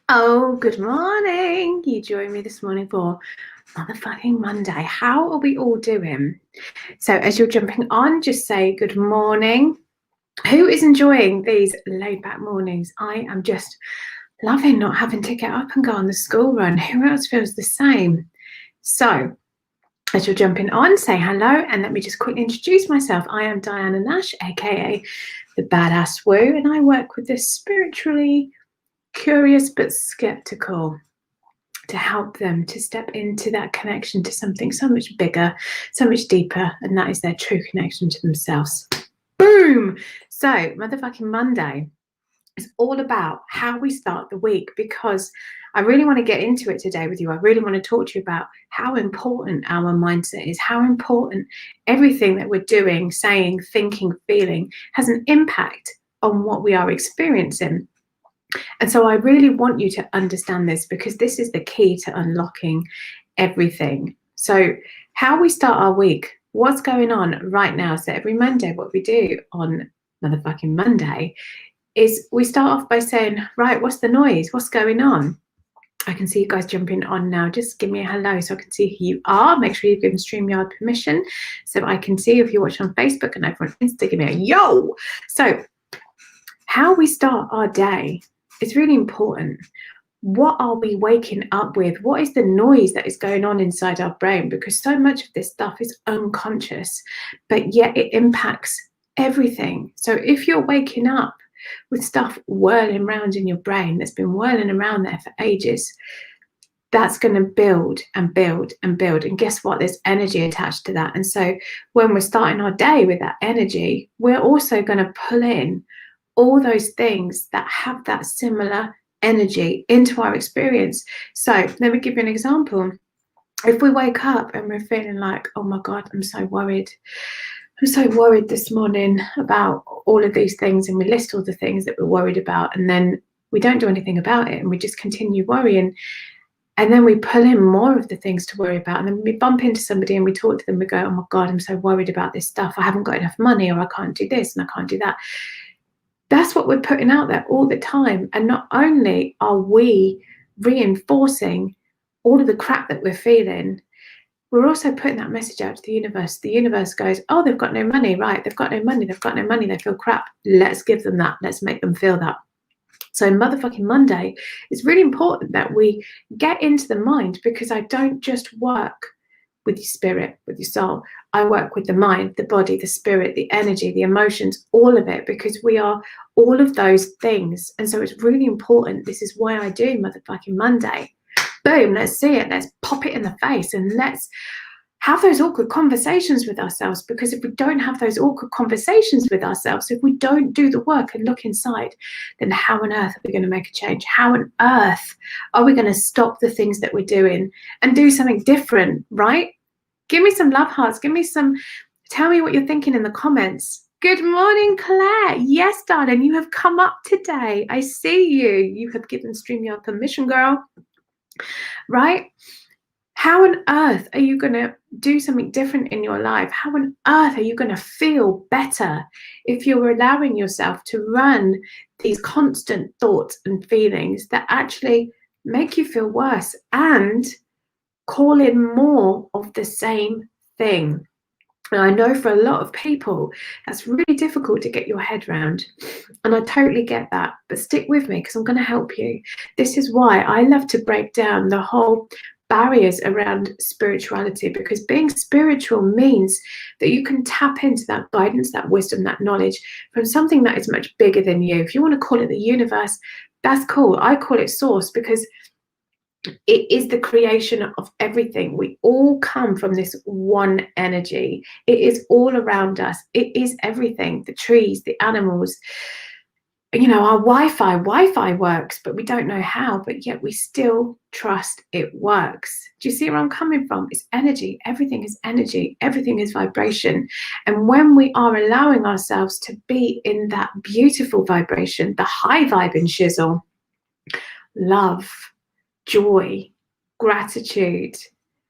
Oh, good morning. You joined me this morning for motherfucking Monday. How are we all doing? So, as you're jumping on, just say good morning. Who is enjoying these laid back mornings? I am just loving not having to get up and go on the school run. Who else feels the same? So, as you're jumping on, say hello and let me just quickly introduce myself. I am Diana Nash, aka the Badass Woo, and I work with the spiritually curious but skeptical to help them to step into that connection to something so much bigger, so much deeper, and that is their true connection to themselves. Boom! So, motherfucking Monday is all about how we start the week, because I really want to get into it today with you. I really want to talk to you about how important our mindset is, how important everything that we're doing, saying, thinking, feeling has an impact on what we are experiencing. And so I really want you to understand this, because this is the key to unlocking everything. So how we start our week, what's going on right now. So every Monday, what we do on motherfucking Monday is we start off by saying, right, what's the noise? What's going on? I can see you guys jumping on now. Just give me a hello so I can see who you are. Make sure you've given StreamYard permission so I can see if you're watching on Facebook and over on Insta. Give me a yo. So how we start our day, it's really important. What are we waking up with? What is the noise that is going on inside our brain? Because so much of this stuff is unconscious, but yet it impacts everything. So if you're waking up with stuff whirling around in your brain that's been whirling around there for ages, that's going to build and build and build. And guess what? There's energy attached to that. And so when we're starting our day with that energy, we're also going to pull in all those things that have that similar energy into our experience. So let me give you an example. If we wake up and we're feeling like, oh my God, I'm so worried. I'm so worried this morning about all of these things, and we list all the things that we're worried about, and then we don't do anything about it and we just continue worrying. And then we pull in more of the things to worry about. And then we bump into somebody and we talk to them. We go, oh my God, I'm so worried about this stuff. I haven't got enough money, or I can't do this and I can't do that. That's what we're putting out there all the time. And not only are we reinforcing all of the crap that we're feeling, we're also putting that message out to the universe. The universe goes, oh, they've got no money, right? They've got no money. They've got no money. They feel crap. Let's give them that. Let's make them feel that. So motherfucking Monday, it's really important that we get into the mind, because I don't just work with your spirit, with your soul. I work with the mind, the body, the spirit, the energy, the emotions, all of it, because we are all of those things. And so it's really important. This is why I do motherfucking Monday. Boom, let's see it. Let's pop it in the face, and let's have those awkward conversations with ourselves. Because if we don't have those awkward conversations with ourselves, if we don't do the work and look inside, then how on earth are we going to make a change? How on earth are we going to stop the things that we're doing and do something different, right? Give me some love hearts. Tell me what you're thinking in the comments. Good morning, Claire. Yes, darling, you have come up today. I see you. You have given StreamYard permission, girl. Right? How on earth are you going to do something different in your life? How on earth are you going to feel better if you're allowing yourself to run these constant thoughts and feelings that actually make you feel worse and call in more of the same thing? And I know for a lot of people, that's really difficult to get your head around. And I totally get that. But stick with me, because I'm going to help you. This is why I love to break down the whole barriers around spirituality, because being spiritual means that you can tap into that guidance, that wisdom, that knowledge from something that is much bigger than you. If you want to call it the universe, that's cool. I call it source, because it is the creation of everything. We all come from this one energy. It is all around us. It is everything, the trees, the animals. You know, our Wi-Fi works, but we don't know how, but yet we still trust it works. Do you see where I'm coming from? It's energy. Everything is energy. Everything is vibration. And when we are allowing ourselves to be in that beautiful vibration, the high vibe in shizzle, love, joy, gratitude,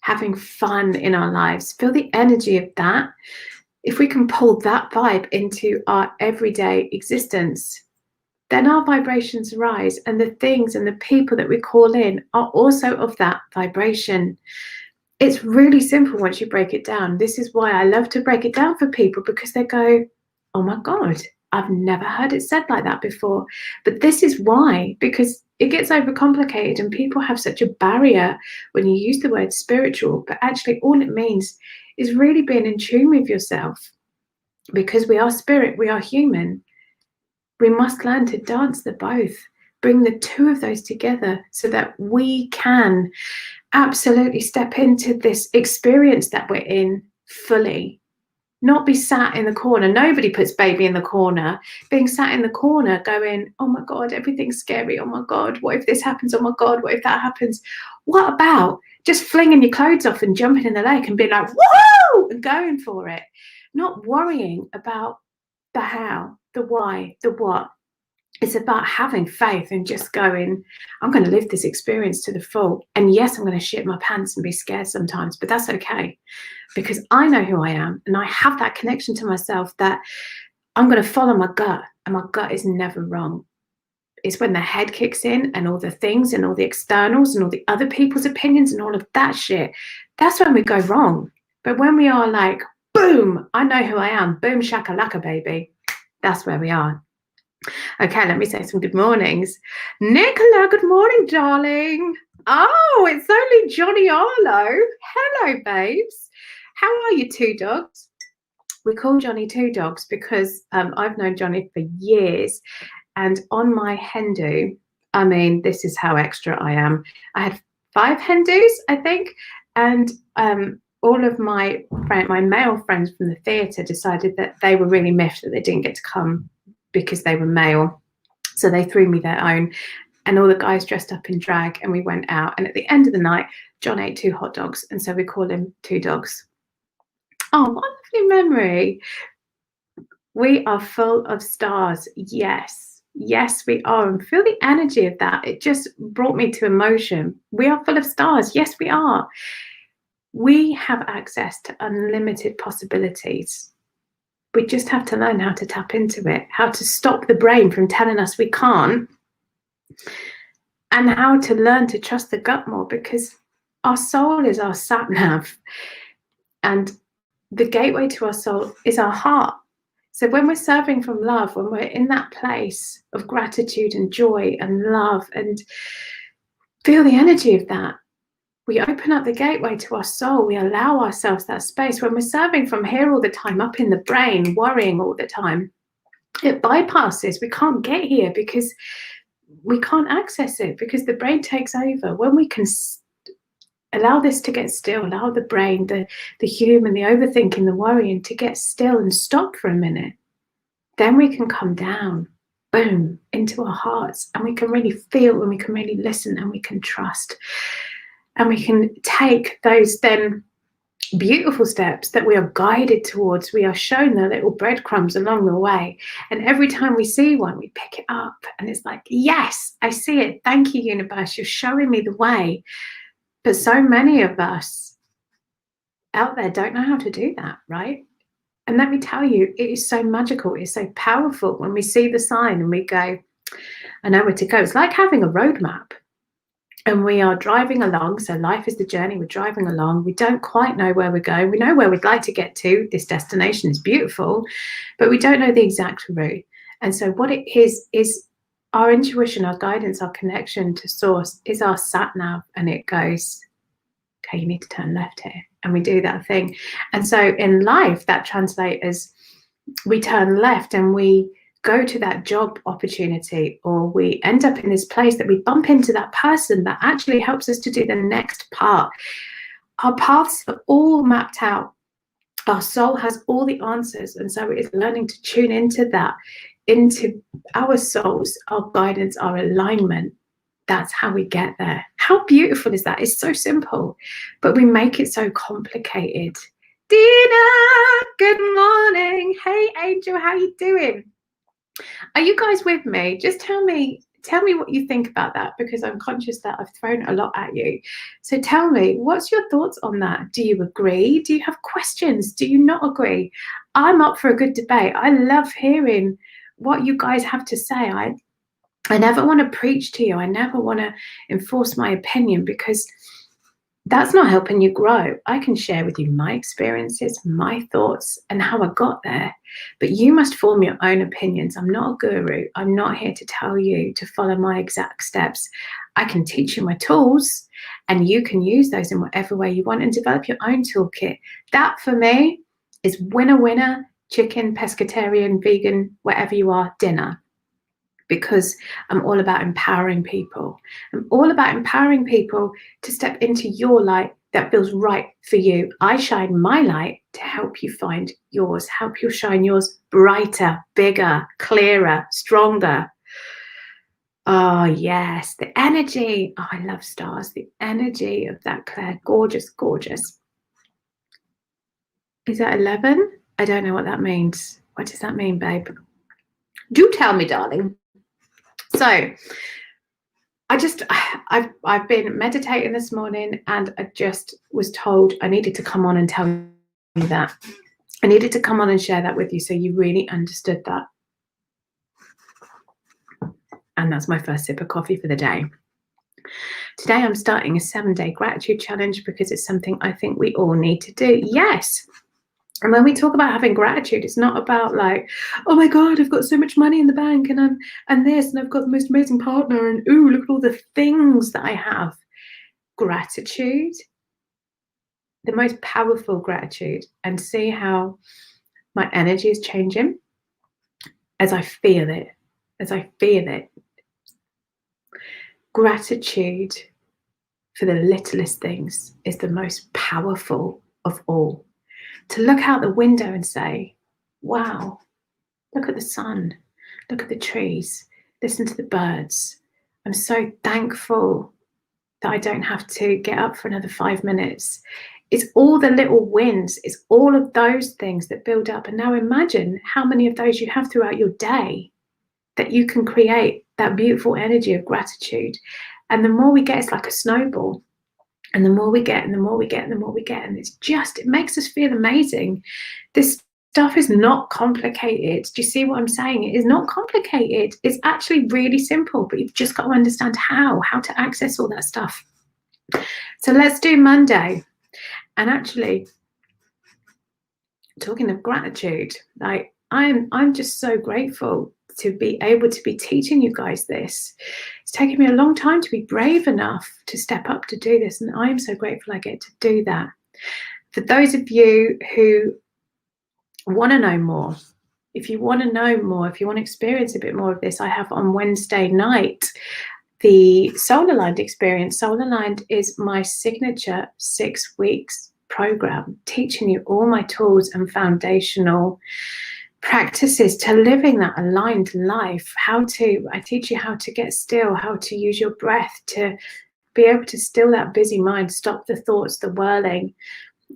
having fun in our lives, feel the energy of that. If we can pull that vibe into our everyday existence, then our vibrations rise, and the things and the people that we call in are also of that vibration. It's really simple once you break it down. This is why I love to break it down for people, because they go, oh my God, I've never heard it said like that before. But this is why, because it gets overcomplicated and people have such a barrier when you use the word spiritual, but actually all it means is really being in tune with yourself, because we are spirit, we are human. We must learn to dance the both, bring the two of those together so that we can absolutely step into this experience that we're in fully. Not be sat in the corner. Nobody puts baby in the corner. Being sat in the corner going, oh my God, everything's scary. Oh my God, what if this happens? Oh my God, what if that happens? What about just flinging your clothes off and jumping in the lake and being like, woohoo, and going for it? Not worrying about the how, the why, the what. It's about having faith and just going, I'm going to live this experience to the full. And yes, I'm going to shit my pants and be scared sometimes, but that's okay, because I know who I am and I have that connection to myself that I'm going to follow my gut, and my gut is never wrong. It's when the head kicks in and all the things and all the externals and all the other people's opinions and all of that shit, that's when we go wrong. But when we are like, boom, I know who I am, boom, shakalaka, baby, that's where we are. Okay, let me say some good mornings. Nicola, good morning, darling. Oh, it's only Johnny Arlo. Hello, babes. How are you, two dogs? We call Johnny two dogs because I've known Johnny for years. And on my hen do, I mean, this is how extra I am. I had 5 hen dos, I think. And all of my male friends from the theatre decided that they were really miffed that they didn't get to come because they were male. So they threw me their own, and all the guys dressed up in drag, and we went out. And at the end of the night, John ate 2 hot dogs, and so we call him two dogs. Oh, what a lovely memory. We are full of stars. Yes, yes, we are. And feel the energy of that. It just brought me to emotion. We are full of stars. Yes, we are. We have access to unlimited possibilities. We just have to learn how to tap into it, how to stop the brain from telling us we can't, and how to learn to trust the gut more, because our soul is our sat nav, and the gateway to our soul is our heart. So when we're serving from love, when we're in that place of gratitude and joy and love, and feel the energy of that, we open up the gateway to our soul. We allow ourselves that space. When we're serving from here all the time, up in the brain, worrying all the time, it bypasses. We can't get here because we can't access it, because the brain takes over. When we can allow this to get still, allow the brain, the human, the overthinking, the worrying to get still and stop for a minute, then we can come down, boom, into our hearts, and we can really feel, and we can really listen, and we can trust. And we can take those then beautiful steps that we are guided towards. We are shown the little breadcrumbs along the way. And every time we see one, we pick it up. And it's like, yes, I see it. Thank you, universe. You're showing me the way. But so many of us out there don't know how to do that, right? And let me tell you, it is so magical. It's so powerful when we see the sign and we go, I know where to go. It's like having a roadmap. And we are driving along. So life is the journey. We're driving along. We don't quite know where we're going. We know where we'd like to get to. This destination is beautiful, but we don't know the exact route. And so what it is our intuition, our guidance, our connection to source is our sat nav. And it goes, okay, you need to turn left here. And we do that thing. And so in life, that translates as we turn left and we go to that job opportunity, or we end up in this place that we bump into that person that actually helps us to do the next part. Our paths are all mapped out. Our soul has all the answers. And so it is learning to tune into that, into our souls, our guidance, our alignment. That's how we get there. How beautiful is that? It's so simple, but we make it so complicated. Dina, good morning. Hey, Angel, how you doing? Are you guys with me? Just tell me what you think about that, because I'm conscious that I've thrown a lot at you. So tell me, what's your thoughts on that? Do you agree? Do you have questions? Do you not agree? I'm up for a good debate. I love hearing what you guys have to say. I never want to preach to you. I never want to enforce my opinion, because that's not helping you grow. I can share with you my experiences, my thoughts, and how I got there. But you must form your own opinions. I'm not a guru. I'm not here to tell you to follow my exact steps. I can teach you my tools, and you can use those in whatever way you want and develop your own toolkit. That for me is winner, winner, chicken, pescatarian, vegan, whatever you are, dinner. Because I'm all about empowering people. I'm all about empowering people to step into your light that feels right for you. I shine my light to help you find yours, help you shine yours brighter, bigger, clearer, stronger. Oh, yes, the energy. Oh, I love stars. The energy of that, Claire. Gorgeous, gorgeous. Is that 11? I don't know what that means. What does that mean, babe? Do tell me, darling. So I've been meditating this morning, and I just was told I needed to come on and tell you that. I needed to come on and share that with you so you really understood that. And that's my first sip of coffee for the day. Today I'm starting a 7-day gratitude challenge because it's something I think we all need to do. Yes. And when we talk about having gratitude, it's not about like, oh my God, I've got so much money in the bank, and this, and I've got the most amazing partner, and ooh, look at all the things that I have. Gratitude, the most powerful gratitude, and see how my energy is changing as I feel it, Gratitude for the littlest things is the most powerful of all. To look out the window and say, wow, look at the sun, look at the trees, listen to the birds. I'm so thankful that I don't have to get up for another 5 minutes. It's all the little wins. It's all of those things that build up. And now imagine how many of those you have throughout your day that you can create that beautiful energy of gratitude. And the more we get, it's like a snowball. And the more we get, and the more we get, and the more we get. And it makes us feel amazing. This stuff is not complicated. Do you see what I'm saying? It is not complicated. It's actually really simple, but you've just got to understand how to access all that stuff. So let's do Monday. And actually, talking of gratitude, like I'm just so grateful to be able to be teaching you guys this. It's taken me a long time to be brave enough to step up to do this, and I'm so grateful I get to do that. For those of you who want to know more, if you want to experience a bit more of this, I have on Wednesday night the Soul Aligned experience. Soul Aligned is my signature 6 weeks program, teaching you all my tools and foundational practices to living that aligned life. I teach you how to get still, how to use your breath to be able to still that busy mind, stop the thoughts, the whirling.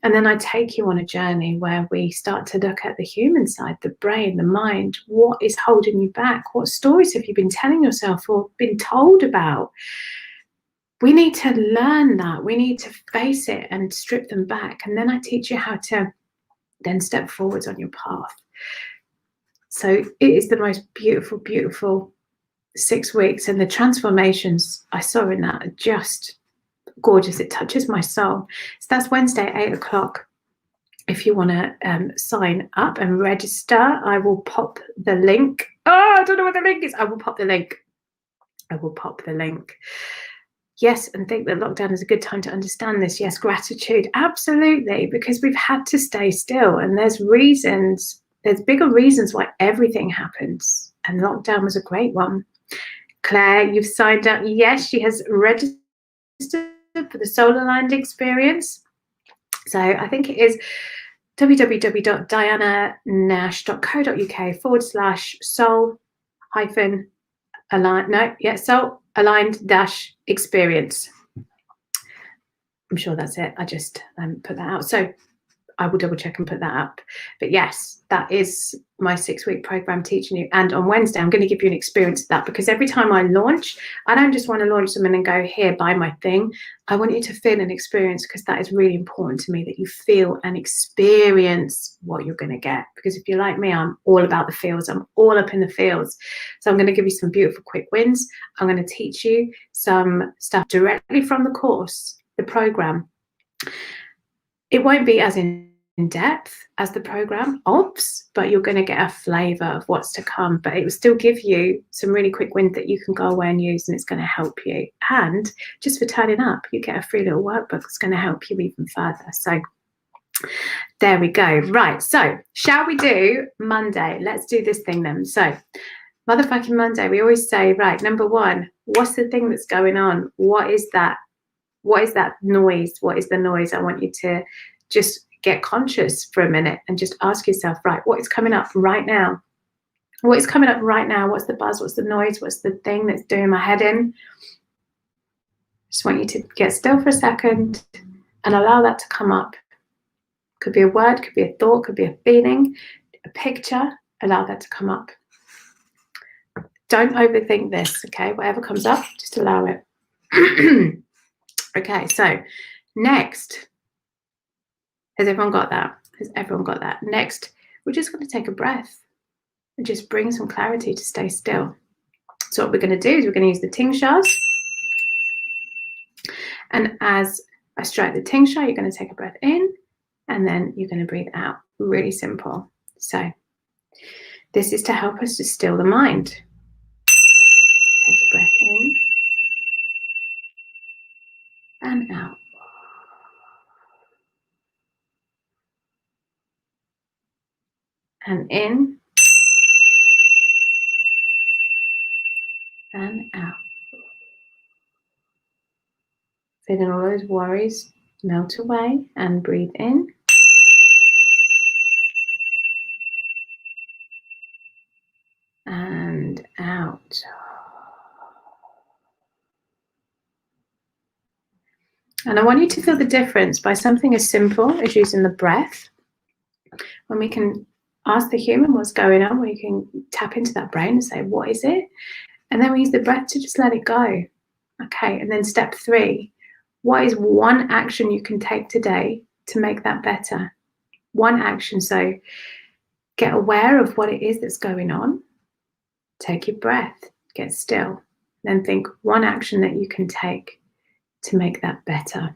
And then I take you on a journey where we start to look at the human side, the brain, the mind. What is holding you back? What stories have you been telling yourself or been told about? We need to learn that. We need to face it and strip them back. And then I teach you how to then step forwards on your path. So it is the most beautiful, beautiful 6 weeks. And the transformations I saw in that are just gorgeous. It touches my soul. So that's Wednesday, 8 o'clock. If you want to sign up and register, I will pop the link. Oh, I don't know what the link is. I will pop the link. Yes, and think that lockdown is a good time to understand this. Yes, gratitude, absolutely, because we've had to stay still, and there's bigger reasons why everything happens, and lockdown was a great one. Claire, you've signed up. Yes, she has registered for the Soul Aligned experience. So I think it is www.diananash.co.uk/soul-aligned-experience. I'm sure that's it. I just put that out. So I will double check and put that up. But yes, that is my 6-week program teaching you. And on Wednesday, I'm going to give you an experience of that, because every time I launch, I don't just want to launch something and go, here, buy my thing. I want you to feel and experience, because that is really important to me, that you feel and experience what you're going to get. Because if you're like me, I'm all about the feels. I'm all up in the feels. So I'm going to give you some beautiful quick wins. I'm going to teach you some stuff directly from the course, the program. It won't be as in depth as the program, but you're going to get a flavour of what's to come. But it will still give you some really quick wins that you can go away and use, and it's going to help you. And just for turning up, you get a free little workbook that's going to help you even further. So there we go. Right, so shall we do Monday? Let's do this thing then. So motherfucking Monday, we always say, right, number one, what's the thing that's going on? What is that? What is that noise? What is the noise? I want you to just get conscious for a minute and just ask yourself, right, what is coming up right now? What is coming up right now? What's the buzz? What's the noise? What's the thing that's doing my head in? Just want you to get still for a second and allow that to come up. Could be a word, could be a thought, could be a feeling, a picture. Allow that to come up. Don't overthink this, okay? Whatever comes up, just allow it. Okay, so next, has everyone got that? Has everyone got that? Next, we're just going to take a breath and just bring some clarity to stay still. So what we're going to do is we're going to use the tingshas. And as I strike the tingsha, you're going to take a breath in and then you're going to breathe out. Really simple. So this is to help us to still the mind. Take a breath in and out. And in and out. Feeling all those worries melt away and breathe in. And out. And I want you to feel the difference by something as simple as using the breath. When we can ask the human what's going on, we can tap into that brain and say, what is it? And then we use the breath to just let it go. Okay, and then step 3, what is one action you can take today to make that better? One action. So get aware of what it is that's going on. Take your breath, get still, then think one action that you can take to make that better.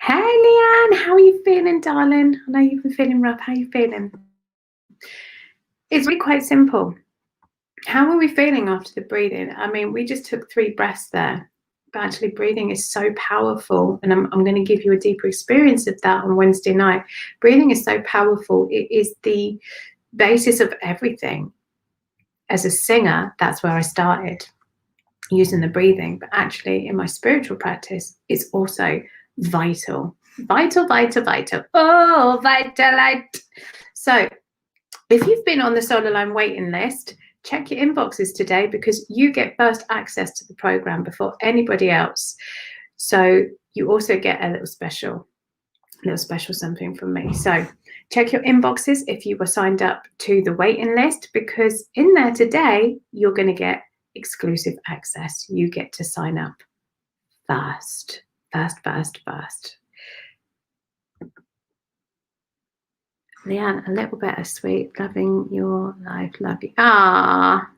Hey, Leanne, how are you feeling, darling? I know you've been feeling rough. How are you feeling? It's really quite simple. How are we feeling after the breathing? I mean, we just took 3 breaths there, but actually breathing is so powerful, and I'm going to give you a deeper experience of that on Wednesday night. Breathing is so powerful. It is the basis of everything. As a singer, that's where I started, using the breathing, but actually in my spiritual practice, it's also vital. Vital, vital, vital. Oh, vitalite. So if you've been on the Soul Aligned waiting list, check your inboxes today, because you get first access to the program before anybody else. So you also get a little special something from me. So check your inboxes if you were signed up to the waiting list, because in there today, you're going to get exclusive access. You get to sign up fast. Leanne, a little better, sweet. Loving your life. Love you. Ah,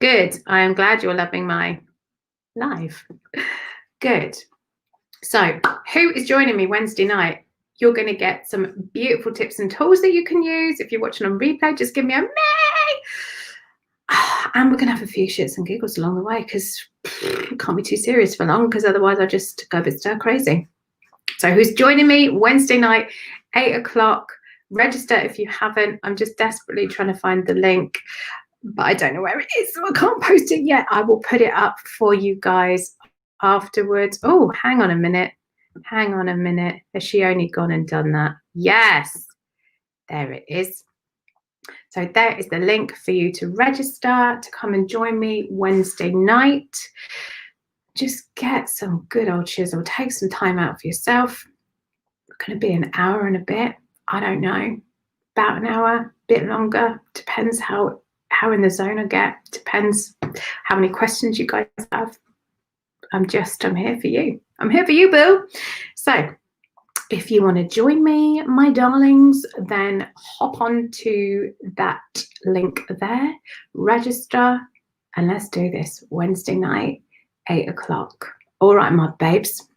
good. I am glad you're loving my life. Good. So who is joining me Wednesday night? You're going to get some beautiful tips and tools that you can use. If you're watching on replay, just give me a me. And we're going to have a few shits and giggles along the way, because it can't be too serious for long, because otherwise I just go a bit stir crazy. So who's joining me Wednesday night, 8 o'clock? Register if you haven't. I'm just desperately trying to find the link, but I don't know where it is, so I can't post it yet. I will put it up for you guys afterwards. Oh, hang on a minute. Has she only gone and done that? Yes, there it is. So there is the link for you to register to come and join me Wednesday night. Just get some good old chisel. Take some time out for yourself. going to be an hour and a bit. I don't know, about an hour, bit longer. Depends how in the zone I get. Depends how many questions you guys have. I'm here for you. I'm here for you, boo. So if you want to join me, my darlings, then hop on to that link there, register, and let's do this Wednesday night, 8 o'clock. All right, my babes,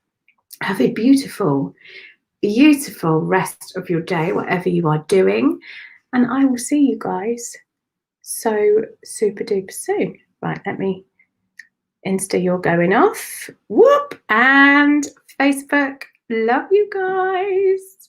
have a beautiful, beautiful rest of your day, whatever you are doing. And I will see you guys so super duper soon. Right, let me Insta, you're going off. Whoop. And Facebook, love you guys.